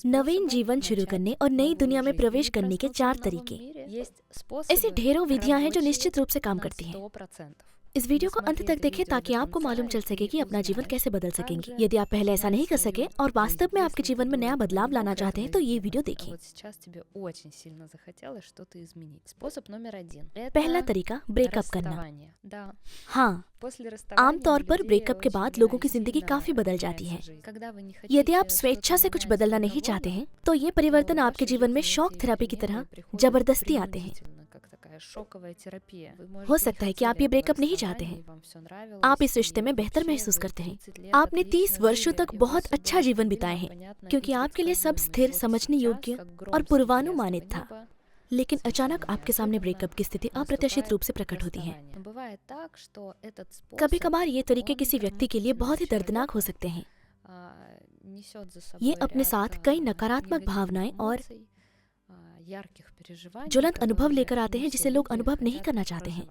नवीन जीवन शुरू करने और नई दुनिया में प्रवेश करने के 4 तरीके। ऐसी ढेरों विधियां हैं जो निश्चित रूप से काम करती हैं। इस वीडियो को अंत तक देखें ताकि आपको मालूम चल सके कि अपना जीवन कैसे बदल सकेंगे। यदि आप पहले ऐसा नहीं कर सके और वास्तव में आपके जीवन में नया बदलाव लाना चाहते हैं तो ये वीडियो देखें। पहला तरीका, ब्रेकअप करना। हाँ, आमतौर पर ब्रेकअप के बाद लोगों की जिंदगी काफी बदल जाती है। यदि आप स्वेच्छा से कुछ बदलना नहीं चाहते हैं तो ये परिवर्तन आपके जीवन में शॉक थेरेपी की तरह जबरदस्ती आते हैं। हो सकता है कि आप ये ब्रेकअप नहीं चाहते हैं, आप इस रिश्ते में बेहतर महसूस करते हैं, आपने 30 वर्षों तक बहुत अच्छा जीवन बिताए हैं क्योंकि आपके लिए सब स्थिर, समझने योग्य और पूर्वानुमानित था। लेकिन अचानक आपके सामने ब्रेकअप की स्थिति अप्रत्याशित रूप से प्रकट होती है। कभी कभार ये तरीके किसी व्यक्ति के लिए बहुत ही दर्दनाक हो सकते हैं। ये अपने साथ कई नकारात्मक भावनाएं और ज्वलंत अनुभव लेकर आते हैं जिसे लोग अनुभव नहीं करना चाहते हैं।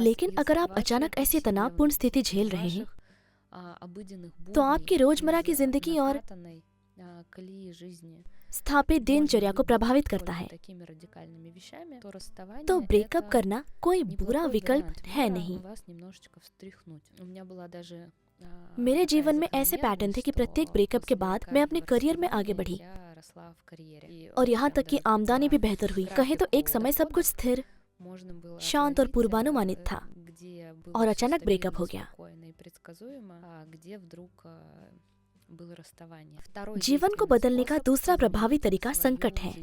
लेकिन अगर आप अचानक ऐसी तनावपूर्ण स्थिति झेल रहे हैं तो आपकी रोजमर्रा की जिंदगी और स्थापित दिनचर्या को प्रभावित करता है, तो ब्रेकअप करना कोई बुरा विकल्प है नहीं। मेरे जीवन में ऐसे पैटर्न थे कि प्रत्येक ब्रेकअप के बाद मैं अपने करियर में आगे बढ़ी और यहाँ तक कि आमदनी भी बेहतर हुई। कहें तो एक समय सब कुछ स्थिर, शांत और पूर्वानुमानित था और अचानक ब्रेकअप हो गया। जीवन को बदलने का दूसरा प्रभावी तरीका संकट है।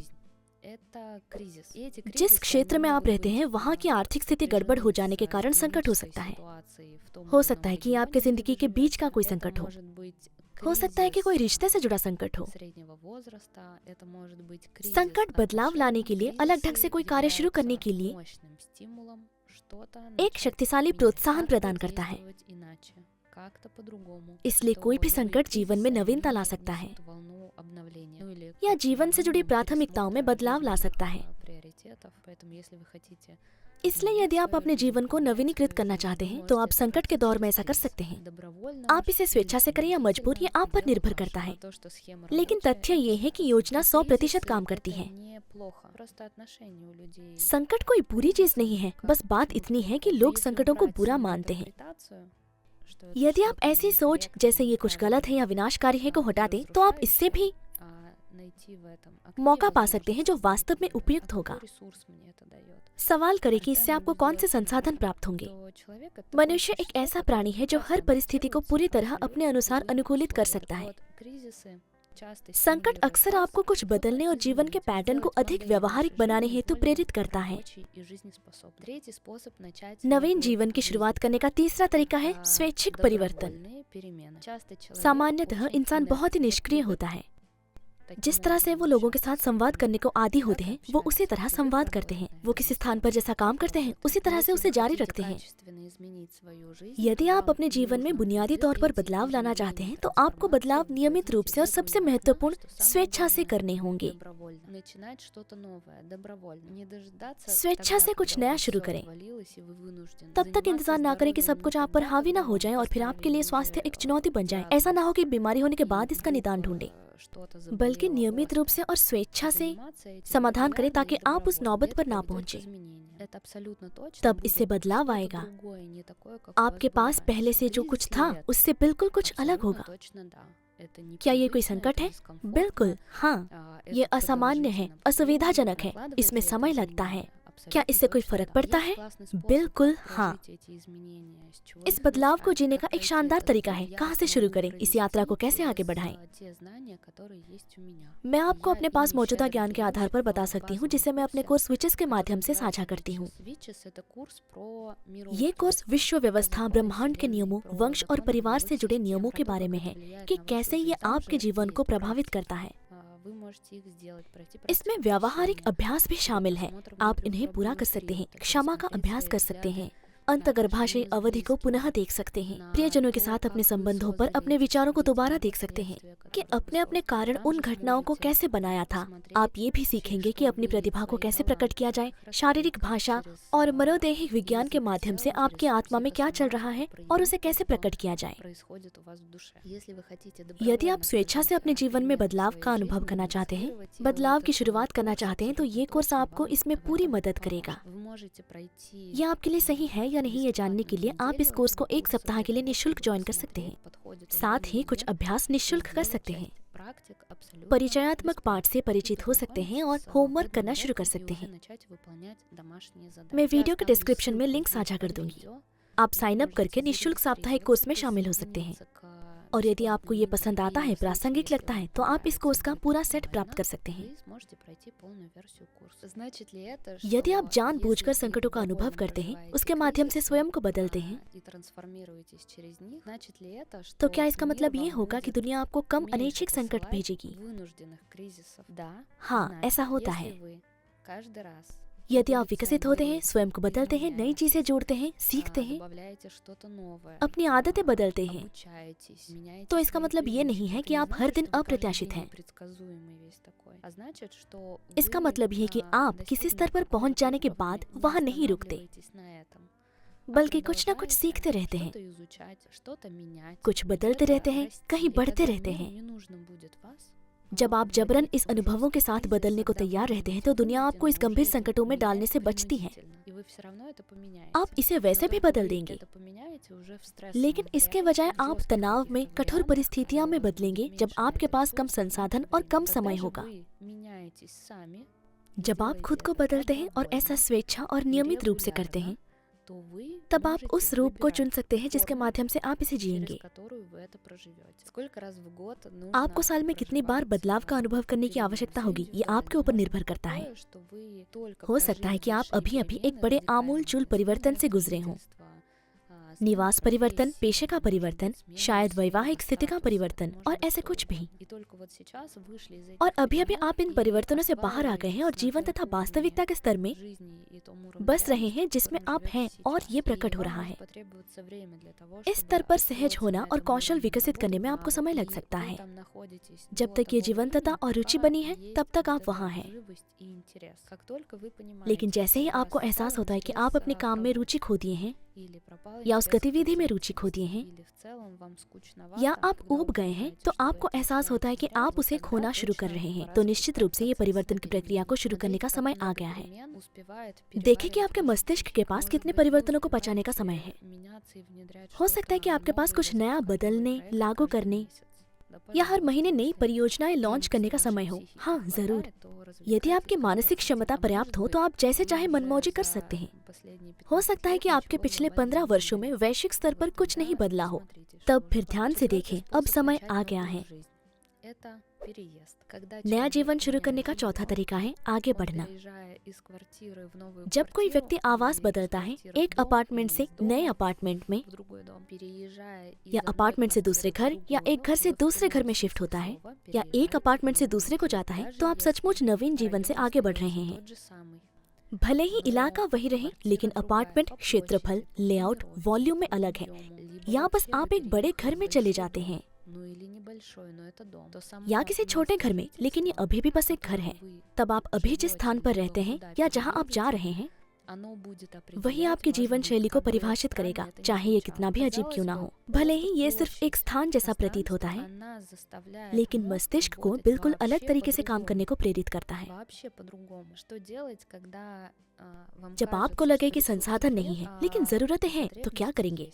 जिस क्षेत्र में आप रहते हैं वहाँ की आर्थिक स्थिति गड़बड़ हो जाने के कारण संकट हो सकता है। हो सकता है कि आपके जिंदगी के बीच का कोई संकट हो सकता है कि कोई रिश्ते से जुड़ा संकट हो। संकट बदलाव लाने के लिए, अलग ढंग से कोई कार्य शुरू करने के लिए एक शक्तिशाली प्रोत्साहन प्रदान करता है। इसलिए कोई भी संकट जीवन में नवीनता ला सकता है या जीवन से जुड़ी प्राथमिकताओं में बदलाव ला सकता है। इसलिए यदि आप अपने जीवन को नवीनीकृत करना चाहते हैं तो आप संकट के दौर में ऐसा कर सकते हैं। आप इसे स्वेच्छा से करें या मजबूर, ये आप पर निर्भर करता है। लेकिन तथ्य ये है कि योजना 100% काम करती है। संकट कोई बुरी चीज नहीं है, बस बात इतनी है कि लोग संकटों को बुरा मानते हैं। यदि आप ऐसी सोच जैसे ये कुछ गलत है या विनाशकारी है को हटा दें तो आप इससे भी मौका पा सकते हैं जो वास्तव में उपयुक्त होगा। सवाल करें कि इससे आपको कौन से संसाधन प्राप्त होंगे। मनुष्य एक ऐसा प्राणी है जो हर परिस्थिति को पूरी तरह अपने अनुसार अनुकूलित कर सकता है। संकट अक्सर आपको कुछ बदलने और जीवन के पैटर्न को अधिक व्यावहारिक बनाने हेतु प्रेरित करता है। नवीन जीवन की शुरुआत करने का तीसरा तरीका है स्वैच्छिक परिवर्तन। सामान्यतः इंसान बहुत ही निष्क्रिय होता है। जिस तरह से वो लोगों के साथ संवाद करने को आदी होते हैं वो उसी तरह संवाद करते हैं। वो किसी स्थान पर जैसा काम करते हैं उसी तरह से उसे जारी रखते हैं। यदि आप अपने जीवन में बुनियादी तौर पर बदलाव लाना चाहते हैं तो आपको बदलाव नियमित रूप से और सबसे महत्वपूर्ण स्वेच्छा से करने होंगे। स्वेच्छा से कुछ नया शुरू करें। तब तक इंतजार ना करें कि सब कुछ आप पर हावी ना हो जाए और फिर आपके लिए स्वास्थ्य एक चुनौती बन जाए। ऐसा ना हो कि बीमारी होने के बाद इसका निदान ढूंढे, बल्कि नियमित रूप से और स्वेच्छा से समाधान करें ताकि आप उस नौबत पर ना पहुंचे। तब इससे बदलाव आएगा। आपके पास पहले से जो कुछ था उससे बिल्कुल कुछ अलग होगा। क्या ये कोई संकट है? बिल्कुल हाँ। ये असामान्य है, असुविधाजनक है, इसमें समय लगता है। क्या इससे कोई फर्क पड़ता है? बिल्कुल हाँ। इस बदलाव को जीने का एक शानदार तरीका है। कहाँ से शुरू करें? इस यात्रा को कैसे आगे बढ़ाएं? मैं आपको अपने पास मौजूदा ज्ञान के आधार पर बता सकती हूँ जिसे मैं अपने कोर्स स्विचेस के माध्यम से साझा करती हूँ। ये कोर्स विश्व व्यवस्था, ब्रह्मांड के नियमों, वंश और परिवार से जुड़े नियमों के बारे में है कि कैसे ये आपके जीवन को प्रभावित करता है। इसमें व्यावहारिक अभ्यास भी शामिल है। आप इन्हें पूरा कर सकते हैं। क्षमा का अभ्यास कर सकते हैं, अंतर्गर्भाशयी अवधि को पुनः देख सकते हैं। प्रियजनों के साथ अपने संबंधों पर अपने विचारों को दोबारा देख सकते हैं कि अपने अपने कारण उन घटनाओं को कैसे बनाया था। आप ये भी सीखेंगे कि अपनी प्रतिभा को कैसे प्रकट किया जाए। शारीरिक भाषा और मनोदैहिक विज्ञान के माध्यम से आपकी आत्मा में क्या चल रहा है और उसे कैसे प्रकट किया जाए। यदि आप स्वेच्छा से अपने जीवन में बदलाव का अनुभव करना चाहते हैं, बदलाव की शुरुआत करना चाहते हैं, तो ये कोर्स आपको इसमें पूरी मदद करेगा। ये आपके लिए सही है या नहीं ये जानने के लिए आप इस कोर्स को 1 सप्ताह के लिए निःशुल्क ज्वाइन कर सकते हैं। साथ ही कुछ अभ्यास निःशुल्क कर सकते हैं। परिचयात्मक पाठ से परिचित हो सकते हैं और होमवर्क करना शुरू कर सकते हैं। मैं वीडियो के डिस्क्रिप्शन में लिंक साझा कर दूंगी। आप साइन अप करके निःशुल्क साप्ताहिक कोर्स में शामिल हो सकते हैं। और यदि आपको ये पसंद आता है, प्रासंगिक लगता है, तो आप इस कोर्स का पूरा सेट प्राप्त कर सकते हैं। यदि आप जानबूझकर संकटों का अनुभव करते हैं, उसके माध्यम से स्वयं को बदलते हैं, तो क्या इसका मतलब ये होगा कि दुनिया आपको कम अनैच्छिक संकट भेजेगी? हाँ, ऐसा होता है। यदि आप विकसित होते हैं, स्वयं को बदलते हैं, नई चीजें जोड़ते हैं, सीखते हैं, अपनी आदतें बदलते हैं, तो इसका मतलब ये नहीं है कि आप हर दिन अप्रत्याशित हैं। इसका मतलब ये है कि आप किसी स्तर पर पहुंच जाने के बाद वहां नहीं रुकते, बल्कि कुछ न कुछ सीखते रहते हैं, कुछ बदलते रहते हैं, कहीं बढ़ते रहते हैं। जब आप जबरन इस अनुभवों के साथ बदलने को तैयार रहते हैं, तो दुनिया आपको इस गंभीर संकटों में डालने से बचती है। आप इसे वैसे भी बदल देंगे, लेकिन इसके बजाय आप तनाव में, कठोर परिस्थितियों में बदलेंगे, जब आपके पास कम संसाधन और कम समय होगा। जब आप खुद को बदलते हैं और ऐसा स्वेच्छा और नियमित रूप से करते हैं, तब आप उस रूप को चुन सकते हैं जिसके माध्यम से आप इसे जिएंगे। आपको साल में कितनी बार बदलाव का अनुभव करने की आवश्यकता होगी, ये आपके ऊपर निर्भर करता है। हो सकता है कि आप अभी एक बड़े आमूल-चूल परिवर्तन से गुजरे हों। निवास परिवर्तन, पेशे का परिवर्तन, शायद वैवाहिक स्थिति का परिवर्तन और ऐसे कुछ भी। और अभी आप इन परिवर्तनों से बाहर आ गए हैं और जीवन तथा वास्तविकता के स्तर में बस रहे हैं जिसमें आप हैं, और ये प्रकट हो रहा है। इस स्तर पर सहज होना और कौशल विकसित करने में आपको समय लग सकता है। जब तक ये जीवंतता और रुचि बनी है, तब तक आप वहाँ हैं। लेकिन जैसे ही आपको एहसास होता है कि आप अपने काम में रुचि खो दिए हैं, या उस गतिविधि में रुचि खो दिए हैं, या आप ऊब गए हैं, तो आपको एहसास होता है कि आप उसे खोना शुरू कर रहे हैं, तो निश्चित रूप से ये परिवर्तन की प्रक्रिया को शुरू करने का समय आ गया है। देखें कि आपके मस्तिष्क के पास कितने परिवर्तनों को पचाने का समय है। हो सकता है कि आपके पास कुछ नया बदलने, लागू करने या हर महीने नई परियोजनाएं लॉन्च करने का समय हो। हाँ, जरूर। यदि आपकी मानसिक क्षमता पर्याप्त हो, तो आप जैसे चाहे मनमौजी कर सकते हैं। हो सकता है कि आपके पिछले 15 वर्षों में वैश्विक स्तर पर कुछ नहीं बदला हो, तब फिर ध्यान से देखें, अब समय आ गया है। नया जीवन शुरू करने का चौथा तरीका है आगे बढ़ना। जब कोई व्यक्ति आवास बदलता है, एक अपार्टमेंट से नए अपार्टमेंट में, या अपार्टमेंट से दूसरे घर, या एक घर से दूसरे घर में शिफ्ट होता है, या एक अपार्टमेंट से दूसरे को जाता है, तो आप सचमुच नवीन जीवन से आगे बढ़ रहे हैं। भले ही इलाका वही रहे, लेकिन अपार्टमेंट, क्षेत्रफल, लेआउट, वॉल्यूम में अलग है। या बस आप एक बड़े घर में चले जाते हैं, या किसी छोटे घर में, लेकिन ये अभी भी बस एक घर है। तब आप अभी जिस स्थान पर रहते हैं या जहां आप जा रहे हैं, वही आपकी जीवन शैली को परिभाषित करेगा, चाहे ये कितना भी अजीब क्यों ना हो। भले ही ये सिर्फ एक स्थान जैसा प्रतीत होता है, लेकिन मस्तिष्क को बिल्कुल अलग तरीके से काम करने को प्रेरित करता है। जब आपको लगे कि संसाधन नहीं है लेकिन जरूरतें हैं, तो क्या करेंगे?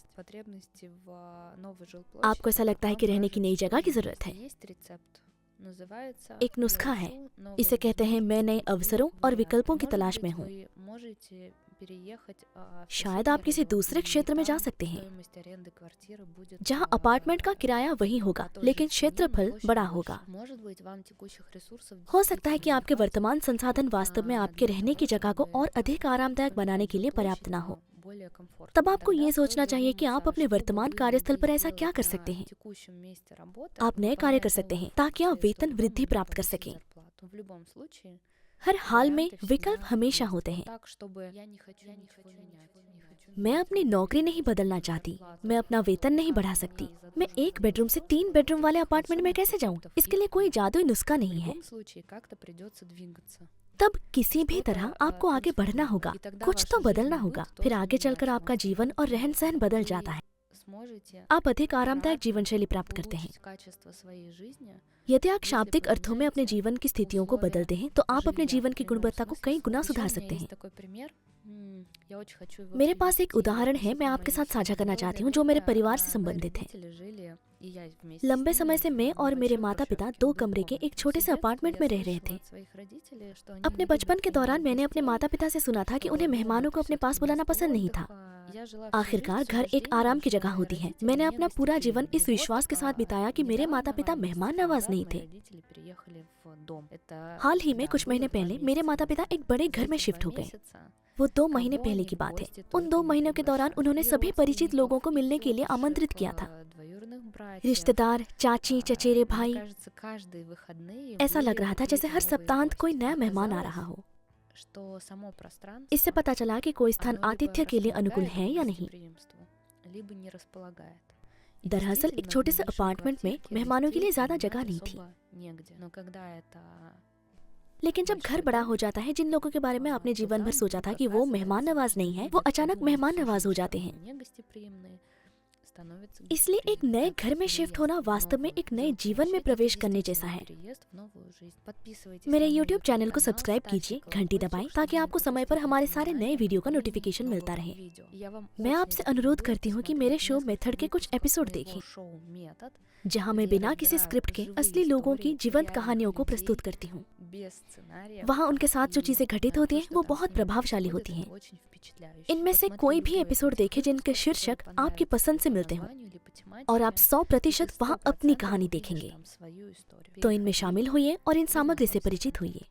आपको ऐसा लगता है कि रहने की नई जगह की जरूरत है। एक नुस्खा है, इसे कहते हैं मैं नए अवसरों और विकल्पों की तलाश में हूँ। शायद आप किसी दूसरे क्षेत्र में जा सकते हैं, जहाँ अपार्टमेंट का किराया वही होगा, लेकिन क्षेत्रफल बड़ा होगा। हो सकता है कि आपके वर्तमान संसाधन वास्तव में आपके रहने की जगह को और अधिक आरामदायक बनाने के लिए पर्याप्त ना हो। तब आपको ये सोचना चाहिए कि आप अपने वर्तमान कार्यस्थल पर ऐसा क्या कर सकते हैं। आप नए कार्य कर सकते हैं ताकि आप वेतन वृद्धि प्राप्त कर सकें। हर हाल में विकल्प हमेशा होते हैं। मैं अपनी नौकरी नहीं बदलना चाहती, मैं अपना वेतन नहीं बढ़ा सकती, मैं 1 बेडरूम से 3 बेडरूम वाले अपार्टमेंट में कैसे जाऊं? इसके लिए कोई जादुई नुस्खा नहीं है। तब किसी भी तरह आपको आगे बढ़ना होगा, कुछ तो बदलना होगा, फिर आगे चलकर आपका जीवन और रहन सहन बदल जाता है। आप अधिक आरामदायक जीवन शैली प्राप्त करते हैं। यदि आप शाब्दिक अर्थों में अपने जीवन की स्थितियों को बदलते हैं तो आप अपने जीवन की गुणवत्ता को कई गुना सुधार सकते हैं। मेरे पास एक उदाहरण है, मैं आपके साथ साझा करना चाहती हूँ, जो मेरे परिवार से संबंधित है। लंबे समय से मैं और मेरे माता पिता 2 कमरे के एक छोटे से अपार्टमेंट में रह रहे थे। अपने बचपन के दौरान मैंने अपने माता पिता से सुना था कि उन्हें मेहमानों को अपने पास बुलाना पसंद नहीं था। आखिरकार घर एक आराम की जगह होती है। मैंने अपना पूरा जीवन इस विश्वास के साथ बिताया कि मेरे माता पिता मेहमान नवाज नहीं थे। हाल ही में कुछ महीने पहले मेरे माता पिता एक बड़े घर में शिफ्ट हो गए। वो 2 महीने पहले की बात है। उन 2 महीनों के दौरान उन्होंने सभी परिचित लोगों को मिलने के लिए आमंत्रित किया था। रिश्तेदार, चाची, चचेरे भाई। ऐसा लग रहा था जैसे हर सप्ताहांत कोई नया मेहमान आ रहा हो। इससे पता चला कि कोई स्थान आतिथ्य के लिए अनुकूल है या नहीं। दरअसल एक छोटे से अपार्टमेंट में मेहमानों के लिए ज्यादा जगह नहीं थी। लेकिन जब घर बड़ा हो जाता है, जिन लोगों के बारे में आपने जीवन भर सोचा था कि वो मेहमान नवाज नहीं है, वो अचानक मेहमान नवाज हो जाते हैं। इसलिए एक नए घर में शिफ्ट होना वास्तव में एक नए जीवन में प्रवेश करने जैसा है। मेरे YouTube चैनल को सब्सक्राइब कीजिए, घंटी दबाएं ताकि आपको समय पर हमारे सारे नए वीडियो का नोटिफिकेशन मिलता रहे। मैं आपसे अनुरोध करती हूँ कि मेरे शो मेथड के कुछ एपिसोड देखें, जहाँ मैं बिना किसी स्क्रिप्ट के असली लोगों की जीवंत कहानियों को प्रस्तुत करती हूँ। वहाँ उनके साथ जो चीजें घटित होती हैं वो बहुत प्रभावशाली होती हैं। इनमें से कोई भी एपिसोड देखें जिनके शीर्षक आपकी पसंद से मिलते हों और आप 100% वहाँ अपनी कहानी देखेंगे। तो इनमें शामिल होइए और इन सामग्री से परिचित होइए।